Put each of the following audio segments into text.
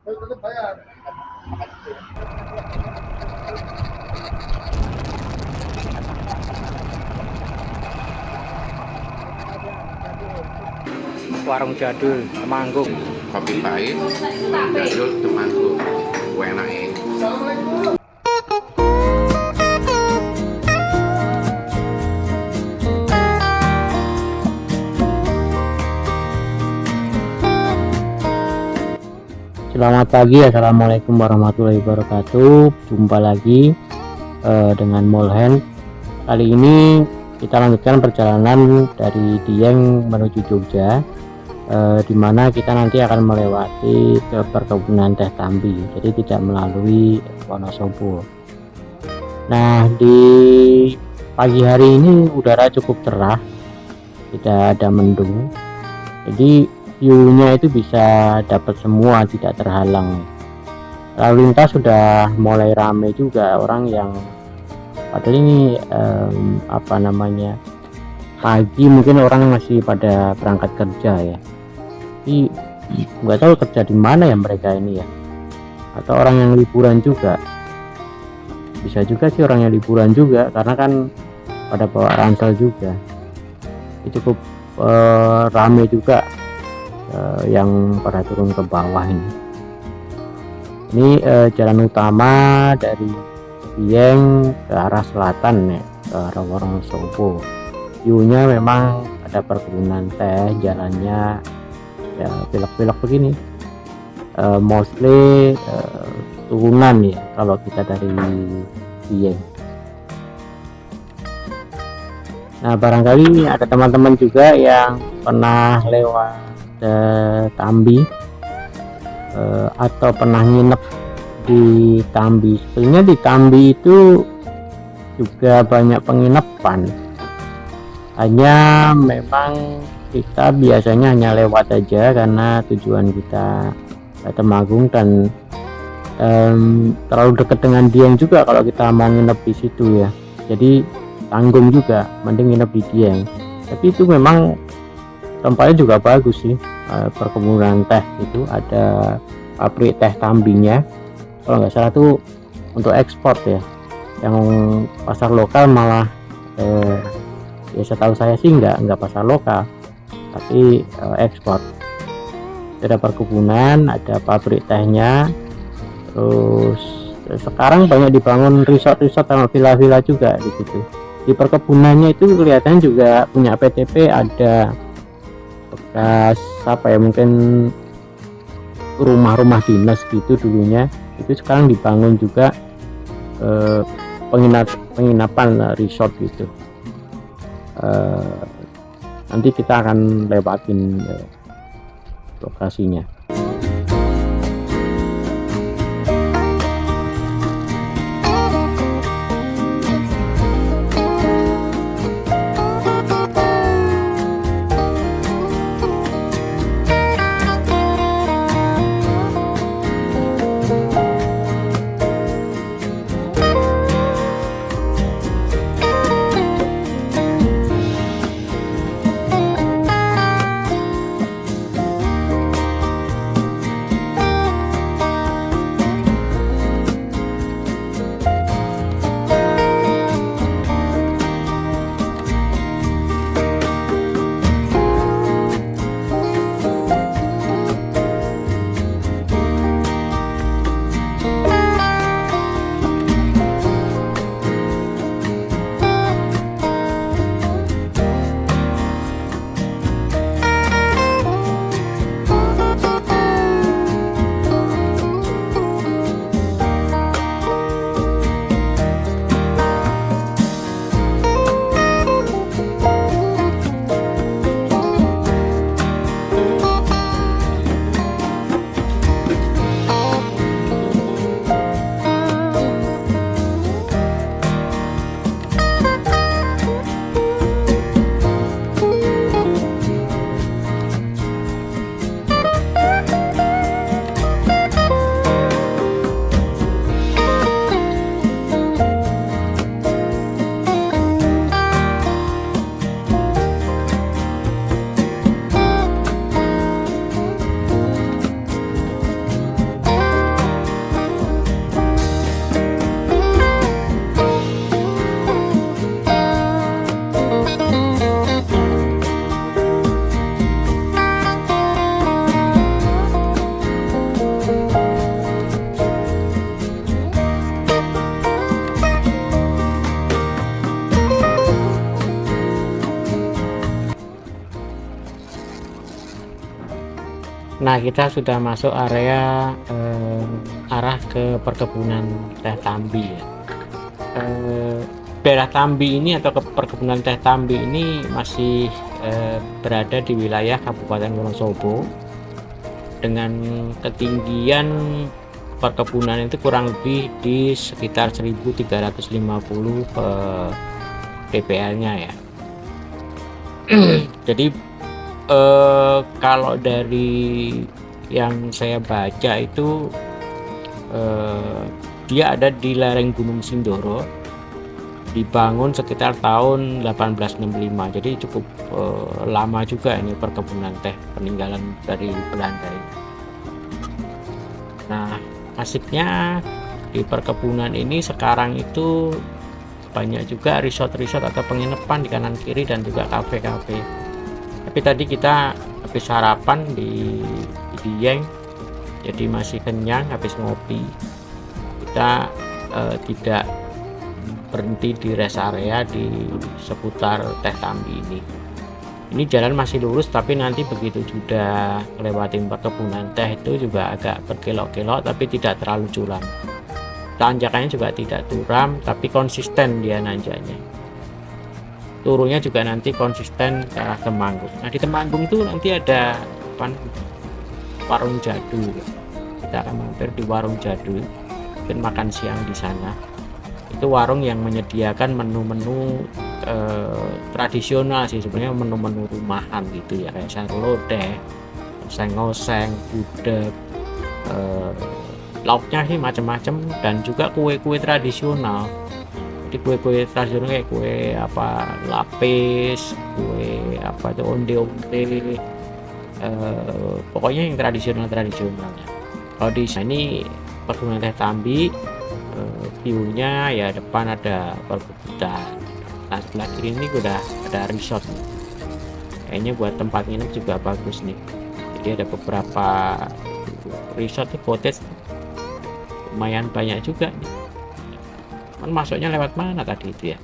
Warung jadul Temanggung. Kopi pahit, jadul Temanggung. Enaknya. Selamat pagi, assalamualaikum warahmatullahi wabarakatuh. Jumpa lagi dengan Molhen. Kali ini kita lanjutkan perjalanan dari Dieng menuju Jogja, di mana kita nanti akan melewati ke perkebunan teh Tambi, jadi tidak melalui Wonosobo. Nah, di pagi hari ini udara cukup cerah, tidak ada mendung, jadi view-nya itu bisa dapat semua, tidak terhalang. Lalu lintas sudah mulai ramai juga, orang yang padahal ini pagi mungkin orang masih pada berangkat kerja ya. Tapi nggak tahu kerja di mana ya mereka ini ya, atau orang yang liburan juga. Bisa juga sih orang yang liburan juga, karena kan pada bawa ransel juga. Itu cukup ramai juga yang pada turun ke bawah ini. Ini jalan utama dari Dieng ke arah selatan ya, ke arah Wonosobo. View-nya memang ada perkebunan teh, jalannya ya belok-belok begini. Mostly turunan ya kalau kita dari Dieng. Nah, barangkali ada teman-teman juga yang pernah lewat Tambi atau pernah nginep di Tambi. Sebenarnya di Tambi itu juga banyak penginapan, hanya memang kita biasanya hanya lewat aja karena tujuan kita ke Temanggung dan terlalu dekat dengan Dieng juga kalau kita mau nginep di situ ya, jadi tanggung juga, mending nginep di Dieng. Tapi itu memang tempatnya juga bagus sih, perkebunan teh itu, ada pabrik teh Tambinya kalau nggak salah tuh untuk ekspor ya. Yang pasar lokal malah ya setahu saya sih nggak pasar lokal, tapi ekspor. Ada perkebunan, ada pabrik tehnya, terus sekarang banyak dibangun resort sama villa-villa juga di situ. Di perkebunannya itu kelihatannya juga punya PTP, ada bekas mungkin rumah-rumah dinas gitu dulunya, itu sekarang dibangun juga penginapan resort gitu. Nanti kita akan lewatin lokasinya. Nah, kita sudah masuk area arah ke perkebunan teh Tambi ya. Daerah Tambi ini atau perkebunan teh Tambi ini masih berada di wilayah Kabupaten Wonosobo dengan ketinggian perkebunan itu kurang lebih di sekitar 1350 dpl-nya ya. Jadi kalau dari yang saya baca itu dia ada di lereng Gunung Sindoro, dibangun sekitar tahun 1865. Jadi cukup lama juga ini perkebunan teh peninggalan dari Belanda ini. Nah, asiknya di perkebunan ini sekarang itu banyak juga resort-resort atau penginapan di kanan kiri dan juga kafe-kafe. Tapi tadi kita habis sarapan di Dieng, jadi masih kenyang habis ngopi. Kita tidak berhenti di rest area di seputar teh Tambi ini. Ini jalan masih lurus, tapi nanti begitu sudah lewatin perkebunan teh itu juga agak berkelok-kelok, tapi tidak terlalu curam. Tanjakannya juga tidak curam, tapi konsisten dia nanjanya. Turunnya juga nanti konsisten ke arah Temanggung. Nah, di Temanggung itu nanti ada warung jadul. Kita akan mampir di warung jadul dan makan siang di sana. Itu warung yang menyediakan menu-menu tradisional sih sebenarnya, menu-menu rumahan gitu ya, kayak sayur lodeh, oseng-oseng, gudeg, lauknya sih macam-macam, dan juga kue-kue tradisional. Jadi kue-kue tradisional kayak kue lapis, kue itu onde-onde, pokoknya yang tradisional. Kalau di sini perkebunan teh Tambi, view-nya ya depan ada perbukitan. Nah, sebelah kiri ini udah ada resort. Kayaknya buat tempat nginep juga bagus nih. Jadi ada beberapa resort nih, cottage lumayan banyak juga nih. Masuknya lewat mana tadi itu ya?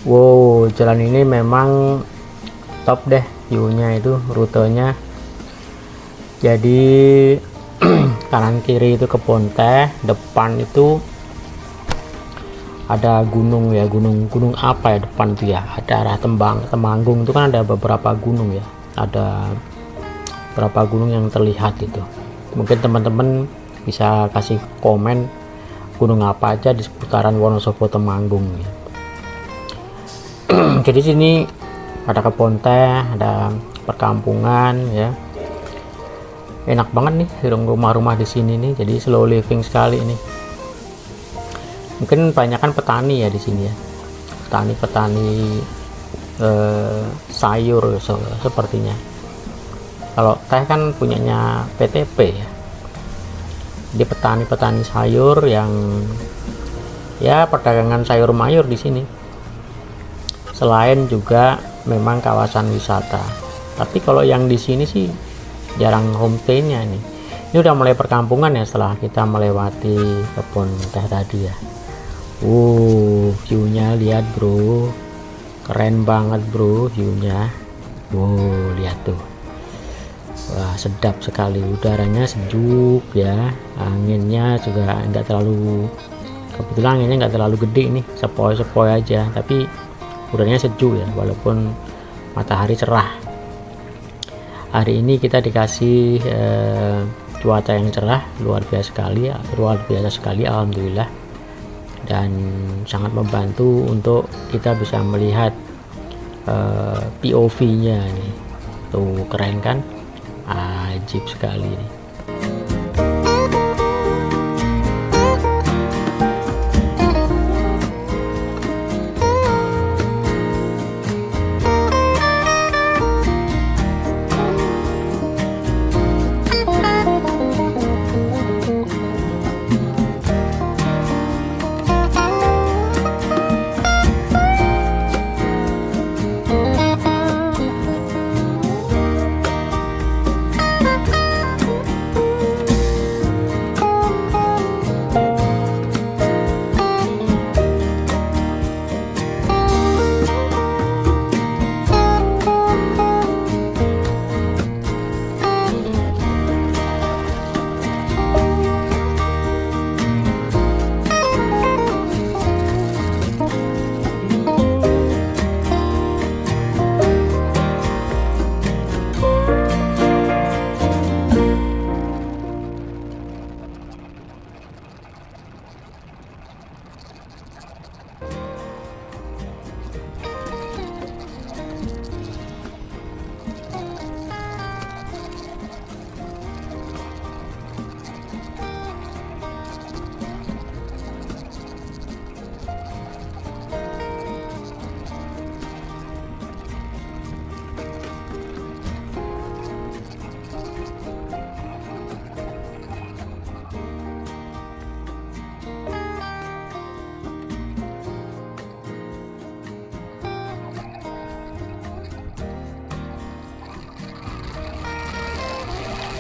Wow, jalan ini memang top deh view-nya, itu rutenya. Jadi kanan kiri itu kebun teh, depan itu ada gunung ya, gunung apa ya depan tuh ya, ada arah Temanggung itu kan ada beberapa gunung ya, ada beberapa gunung yang terlihat itu. Mungkin teman-teman bisa kasih komen gunung apa aja di seputaran Wonosobo Temanggung ya. Jadi sini ada kebun teh, ada perkampungan ya, enak banget nih rumah-rumah di sini nih, jadi slow living sekali ini. Mungkin banyak kan petani ya di sini ya, petani sayur sepertinya. Kalau teh kan punyanya PTP ya, jadi petani sayur yang ya perdagangan sayur mayur di sini. Selain juga memang kawasan wisata, tapi kalau yang di sini sih jarang homestay-nya nih. Ini udah mulai perkampungan ya setelah kita melewati kebun teh tadi ya. View-nya lihat bro, keren banget bro view-nya. Lihat tuh, wah sedap sekali, udaranya sejuk ya, anginnya juga enggak terlalu, kebetulan anginnya enggak terlalu gede nih, sepoi-sepoi aja, tapi udaranya sejuk ya, walaupun matahari cerah. Hari ini kita dikasih cuaca yang cerah, luar biasa sekali alhamdulillah, dan sangat membantu untuk kita bisa melihat POV-nya nih. Tuh keren kan, ajib sekali nih.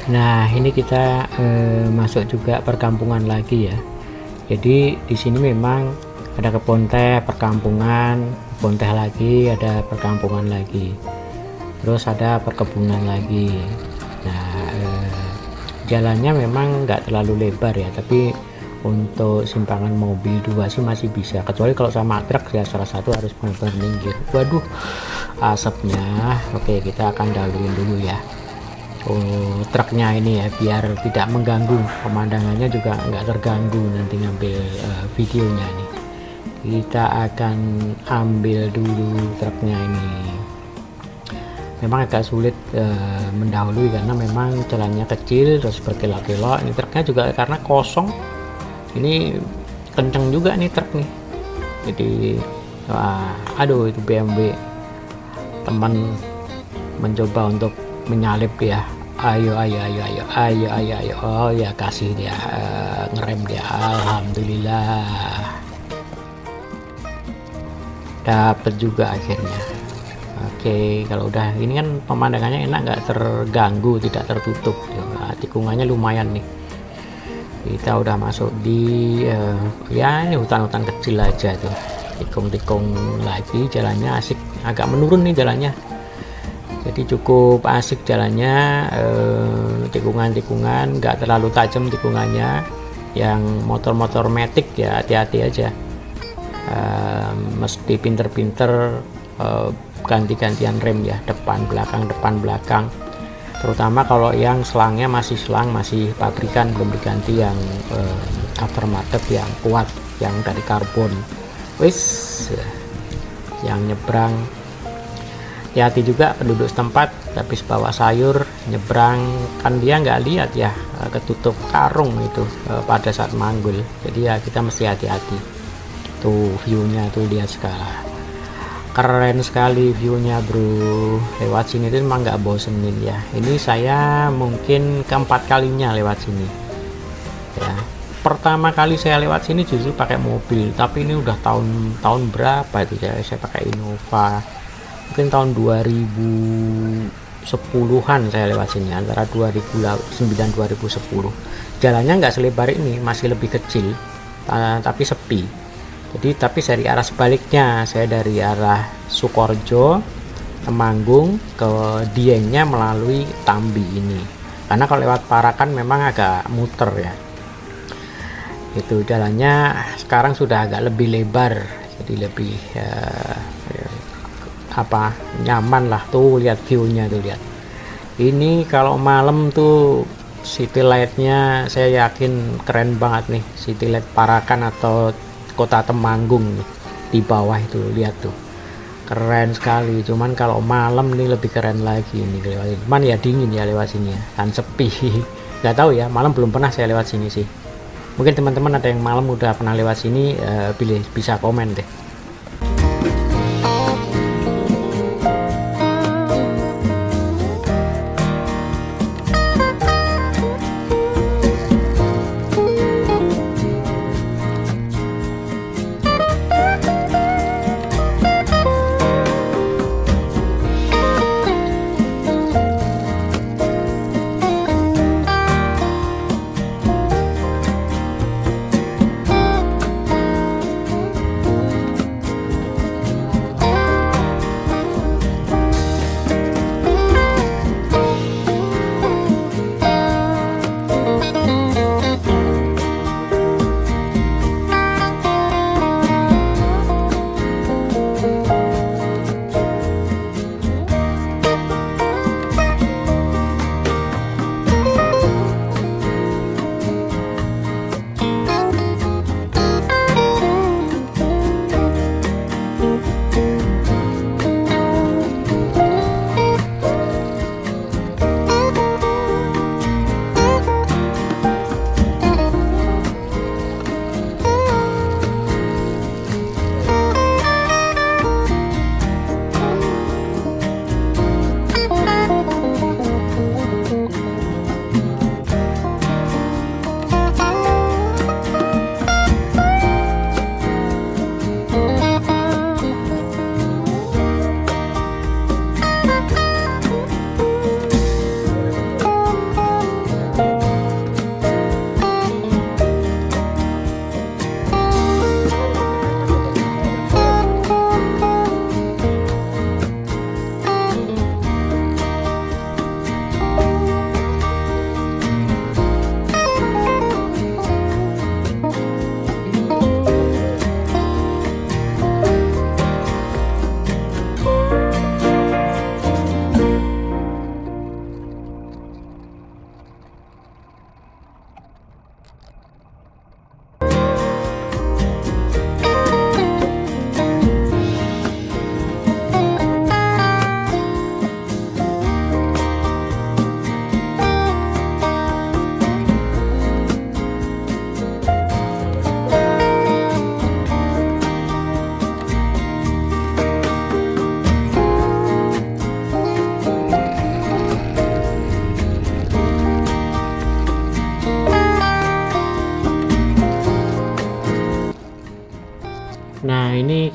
Nah, ini kita masuk juga perkampungan lagi ya. Jadi di sini memang ada kebun teh, perkampungan, kebun teh lagi, ada perkampungan lagi. Terus ada perkebunan lagi. Nah, jalannya memang nggak terlalu lebar ya, tapi untuk simpangan mobil dua sih masih bisa. Kecuali kalau sama truk ya salah satu harus benar-benar minggir. Waduh, asapnya. Oke, kita akan dahuluin dulu ya. Truknya ini ya, biar tidak mengganggu, pemandangannya juga nggak terganggu nanti ngambil videonya nih. Kita akan ambil dulu truknya ini. Memang agak sulit mendahului karena memang jalannya kecil terus berkelok-kelok. Ini truknya juga karena kosong, ini kenceng juga nih truk nih. Jadi aduh, itu BMW teman mencoba untuk menyalip ya. Ayo, oh ya, kasih dia ngerem dia. Alhamdulillah dapet juga akhirnya. Oke, kalau udah ini kan pemandangannya enak, nggak terganggu, tidak tertutup. Tikungannya lumayan nih. Kita udah masuk di ya ini hutan-hutan kecil aja tuh, tikung-tikung lagi, jalannya asik, agak menurun nih jalannya. Jadi cukup asik jalannya, tikungan-tikungan, nggak terlalu tajam tikungannya. Yang motor-motor matic ya hati-hati aja, mesti pinter-pinter ganti-gantian rem ya, depan belakang. Terutama kalau yang selangnya masih pabrikan, belum diganti, yang aftermarket yang kuat, yang dari karbon. Yang nyebrang hati-hati juga penduduk setempat, habis bawa sayur nyebrang kan dia nggak lihat ya, ketutup karung itu pada saat manggul. Jadi ya kita mesti hati-hati. Tuh view-nya tuh, lihat sekarang, keren sekali view-nya bro. Lewat sini tuh emang nggak bosenin ya. Ini saya mungkin keempat kalinya lewat sini ya. Pertama kali saya lewat sini justru pakai mobil, tapi ini udah tahun berapa itu saya pakai Innova, mungkin tahun 2010-an saya lewat sini, antara 2009-2010. Jalannya nggak selebar ini, masih lebih kecil, tapi sepi. Tapi dari arah sebaliknya, saya dari arah Sukorejo, Temanggung ke Diengnya melalui Tambi ini. Karena kalau lewat Parakan memang agak muter ya. Itu jalannya sekarang sudah agak lebih lebar, jadi lebih nyaman lah. Tuh lihat view-nya tuh, lihat. Ini kalau malam tuh city light-nya saya yakin keren banget nih, city light Parakan atau kota Temanggung nih, di bawah itu lihat tuh, keren sekali. Cuman kalau malam nih lebih keren lagi nih lewat. Cuman ya dingin ya lewat sini ya, dan sepi. Nggak tahu ya, malam belum pernah saya lewat sini sih. Mungkin teman-teman ada yang malam udah pernah lewat sini, bisa komen deh.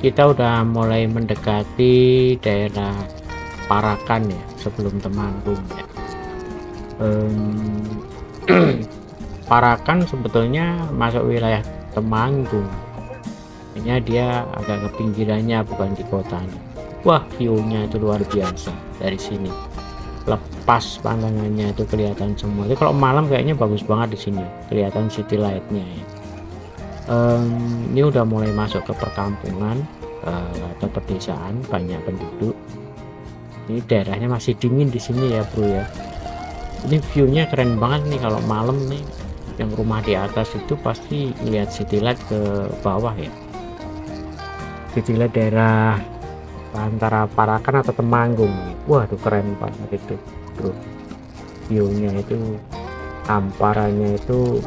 kita udah mulai mendekati daerah Parakan ya, sebelum Temanggung ya. Parakan sebetulnya masuk wilayah Temanggung, hanya dia agak ke pinggirannya, bukan di kotanya. Wah, view-nya itu luar biasa dari sini. Lepas pandangannya itu kelihatan semua. Jadi kalau malam kayaknya bagus banget di sini, kelihatan city light-nya ya. Ini udah mulai masuk ke perkampungan atau pedesaan, banyak penduduk. Ini daerahnya masih dingin di sini ya bro ya. Ini view-nya keren banget nih kalau malam nih. Yang rumah di atas itu pasti lihat city light ke bawah ya. City light daerah antara Parakan atau Temanggung. Wah, tuh keren banget itu bro. View-nya itu, hamparannya itu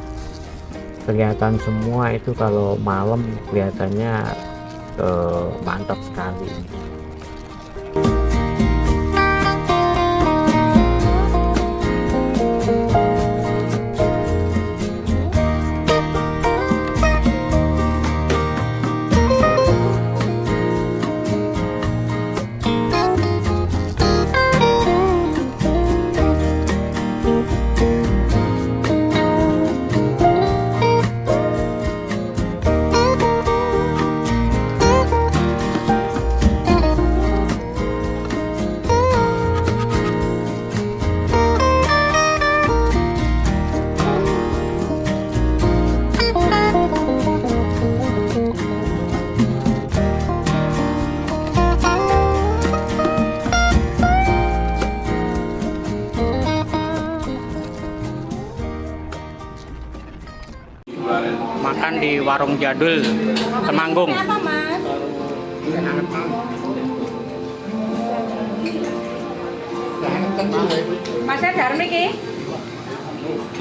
kelihatan semua itu. Kalau malam kelihatannya mantap sekali. Makan di warung jadul Temanggung. Masnya Darmi ki?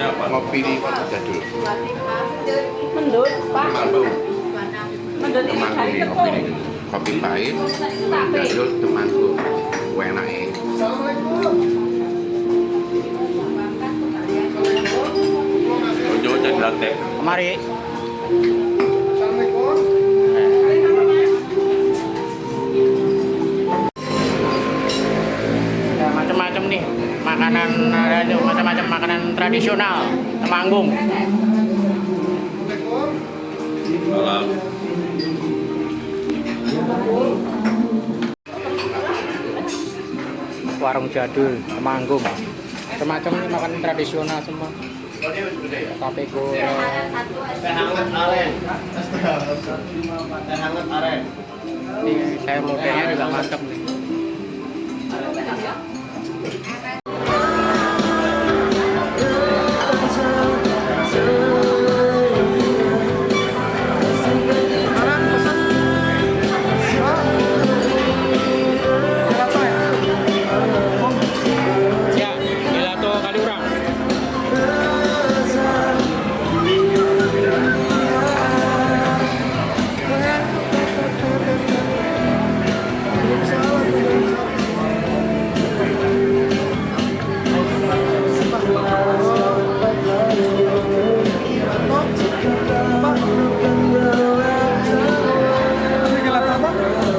Ngopi di warung jadul. Mendut, Pak. Temanggung. Mendut ini Temanggung dari nih tepung. kopi nih. Kopi pahit. Jadul Temanggung. Enaknya. Ojo dan latte. Kemari. Ada macam-macam nih makanan, ada macam-macam makanan tradisional Temanggung. Warung jadul Temanggung. Macam-macam nih makanan tradisional semua. Tape goreng. Ini sayur lodehnya juga mantap nih. Ya, gelato Kaliurang.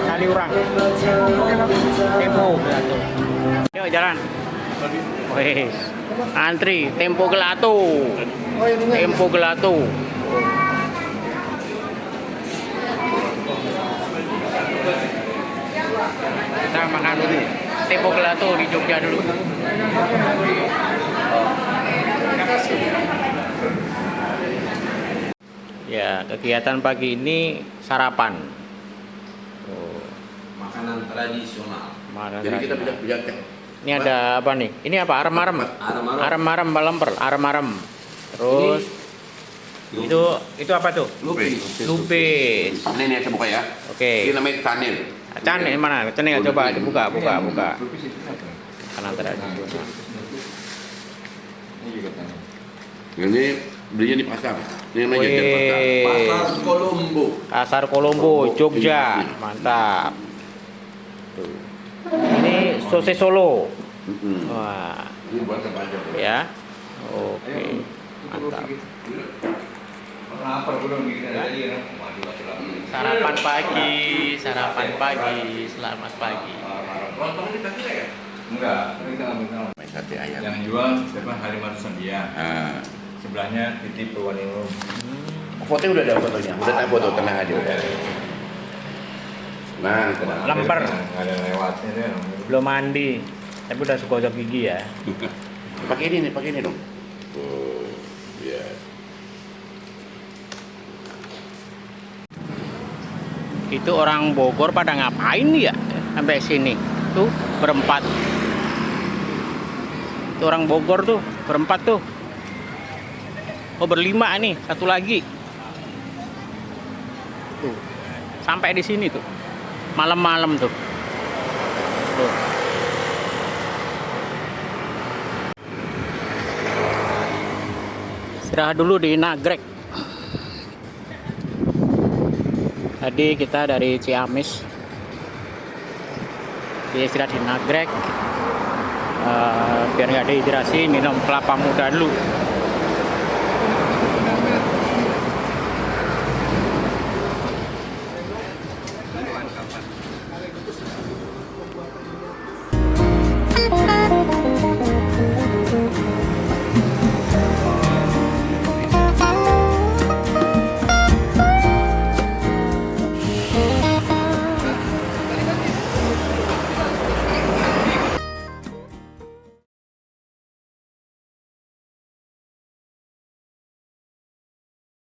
Kaliurang. Tempo gelato. Yuk jalan. Wes. Antri Tempo gelato. Tempo gelato. Kita makan dulu. Tempo gelato di Jogja dulu. Ya, kegiatan pagi ini sarapan. Oh, Makanan tradisional. makanan Jadi kita tradisional. bisa cek. Ini ada apa nih? Ini apa? Arem-arem. Arem-arem balemper, arem-arem. Terus itu apa tuh? Lupis. Lupis. Ini nih saya buka ya. Oke. Ini namanya canil. Canil mana? Canil coba dibuka, buka. Makanan tradisional. Ini belinya di pasar. Ini namanya jajan pasar. Wih. Pasar Kolombo. Pasar Kolombo, Jogja. Mantap. Tuh. Ini sosis Solo. Wah, Ini buat sepanjang. ya. Oke. Mantap. Lapar belum gitu tadi ya. Sarapan pagi, selamat pagi. Enggak, kita ngambil Sate ayam. yang jual siapa Halimah Susandia. Sebelahnya Titi Purwaningrum. Fotonya udah ada fotonya, udah tak foto, tenang aja udah. Nah, tenang. Lemper. Nggak ada lewatnya deh. Belum mandi, tapi udah suka gosok gigi ya. Pakai ini dong. Oh, iya. Itu orang Bogor pada ngapain ya sampai sini? Tuh berempat. Itu orang Bogor tuh berempat tuh. Oh berlima nih, satu lagi. Tuh sampai di sini tuh. Malam-malam tuh. Tuh. Istirahat dulu di Nagrek. Tadi kita dari Ciamis, istirahat di Nagrek, biar nggak dehidrasi, minum kelapa muda dulu.